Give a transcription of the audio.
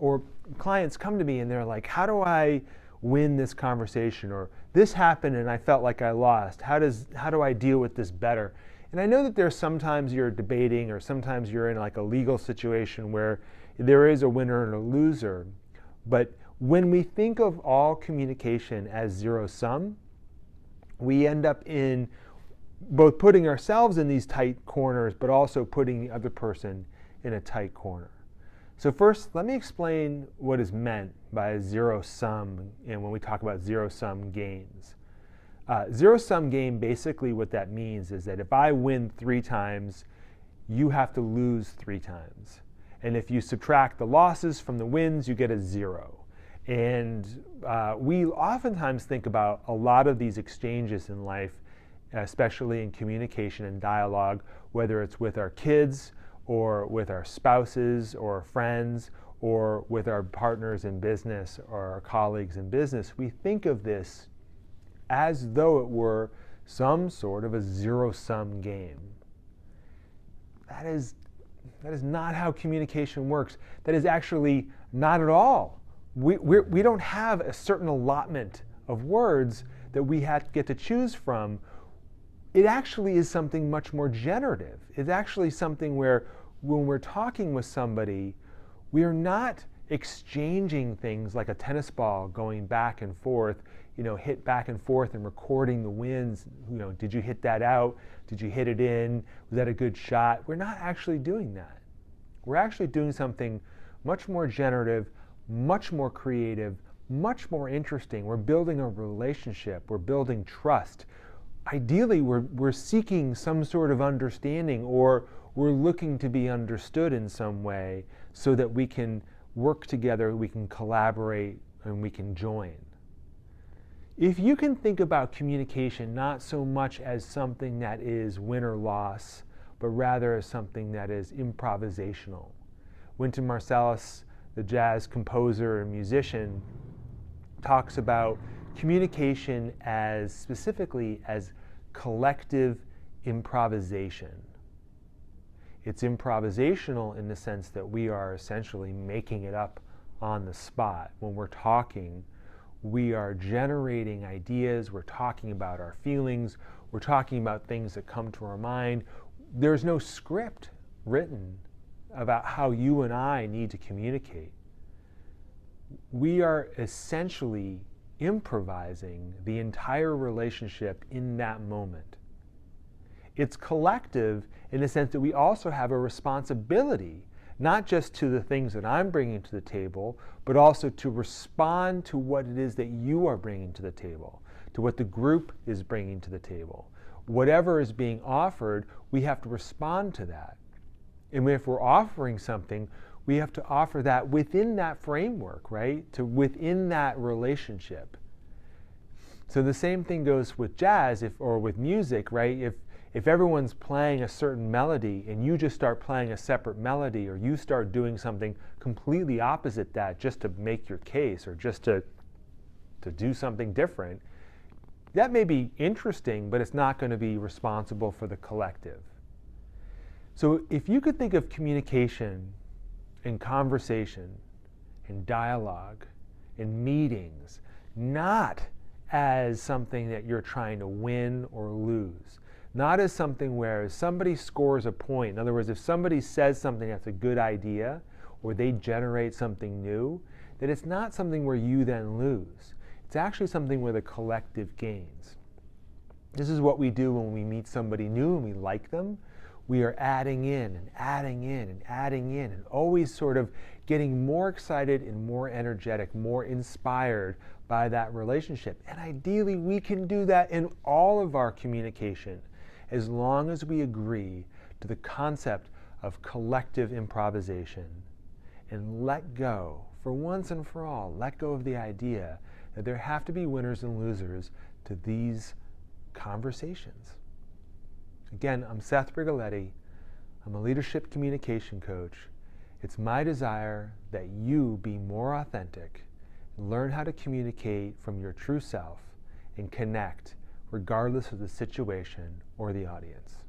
or clients come to me and they're like, how do I win this conversation? Or this happened and I felt like I lost. How do I deal with this better? And I know that there's sometimes you're debating, or sometimes you're in like a legal situation where there is a winner and a loser. But when we think of all communication as zero sum, we end up in both putting ourselves in these tight corners, but also putting the other person in a tight corner. So first, let me explain what is meant by a zero sum, and when we talk about zero sum games. Zero sum game, basically what that means is that if I win 3 times, you have to lose 3 times. And if you subtract the losses from the wins, you get a 0. And we oftentimes think about a lot of these exchanges in life, especially in communication and dialogue, whether it's with our kids or with our spouses or friends or with our partners in business or our colleagues in business. We think of this as though it were some sort of a zero-sum game. That is not how communication works. That is actually not at all. We don't have a certain allotment of words that we get to choose from. It actually is something much more generative. It's actually something where when we're talking with somebody, we are not exchanging things like a tennis ball going back and forth, hit back and forth and recording the wins. Did you hit that out? Did you hit it in? Was that a good shot? We're not actually doing that. We're actually doing something much more generative, much more creative, much more interesting. We're building a relationship. We're building trust. Ideally, we're seeking some sort of understanding, or we're looking to be understood in some way so that we can work together, we can collaborate, and we can join. If you can think about communication not so much as something that is win or loss, but rather as something that is improvisational. Wynton Marsalis, the jazz composer and musician, talks about communication as specifically as collective improvisation. It's improvisational in the sense that we are essentially making it up on the spot. When we're talking, we are generating ideas, we're talking about our feelings, we're talking about things that come to our mind. There's no script written about how you and I need to communicate. We are essentially improvising the entire relationship in that moment. It's collective in the sense that we also have a responsibility, not just to the things that I'm bringing to the table, but also to respond to what it is that you are bringing to the table, to what the group is bringing to the table. Whatever is being offered, we have to respond to that. And if we're offering something, we have to offer that within that framework, right? Within that relationship. So the same thing goes with jazz or with music, right? If everyone's playing a certain melody and you just start playing a separate melody, or you start doing something completely opposite that just to make your case, or just to do something different, that may be interesting, but it's not going to be responsible for the collective. So if you could think of communication and conversation and dialogue and meetings not as something that you're trying to win or lose, not as something where somebody scores a point. In other words, if somebody says something that's a good idea, or they generate something new, that it's not something where you then lose. It's actually something where the collective gains. This is what we do when we meet somebody new and we like them. We are adding in and adding in and adding in, and always sort of getting more excited and more energetic, more inspired by that relationship. And ideally, we can do that in all of our communication, as long as we agree to the concept of collective improvisation and let go, for once and for all, let go of the idea that there have to be winners and losers to these conversations. Again, I'm Seth Rigoletti. I'm a leadership communication coach. It's my desire that you be more authentic, learn how to communicate from your true self, and connect regardless of the situation or the audience.